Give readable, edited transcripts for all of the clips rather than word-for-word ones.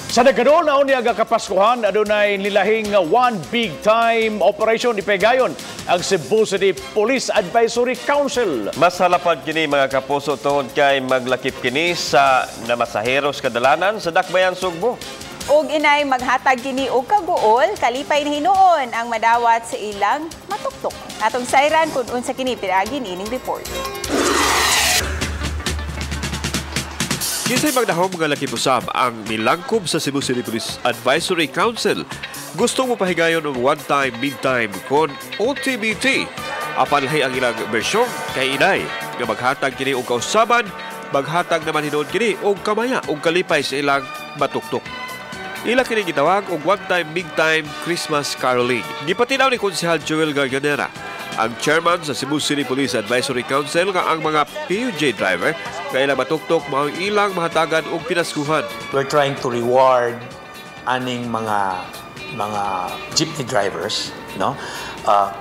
Sa nagkaroon na unya nga kapaskuhan, adunay nilahing one big time operation ipegayon ang Cebu City Police Advisory Council. Mas halapad kini mga kapuso tungod kay maglakip kini sa namasaheros kadalanan sa Dakbayan, Sugbo. Og inay maghatag kini og kaguol, kalipay na hinuon ang madawat sa ilang matuktok. Atong sayran kung unsa kini pinagin ining report. Kinsay magdahom nga lakip usab ang milangkob sa Cebu City Police Advisory Council. Gusto mo pahigayon ng one-time, mid-time kon OTBT. Apan lahi ang ilang bersyon kay inay nga maghatag kini og kausaban, maghatag naman hinuon kini og kamaya og kalipay sa ilang matuktok. Ila kini gitawag og one-time, mid-time Christmas caroling. Gipatinaw ni Konsehal Joel Garganera, ang chairman sa Cebu City Police Advisory Council, nga ang mga PUJ driver kailang matuktok mao ilang mahatagan og pinaskuhan. We're trying to reward aning mga jeepney drivers, no,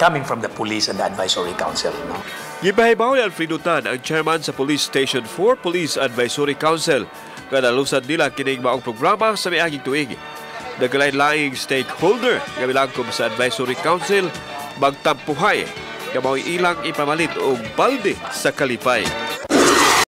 coming from the police and the advisory council, no. Gipahibaw ni Alfredo Tan, ang chairman sa Police Station 4 Police Advisory Council, nga nalusad nila kining maong programa sa miaging tuig. Nagkalain-laing stakeholder nga milangkob sa Advisory Council magtampuhay nga mao ilang ipamalit og balde sa kalipay.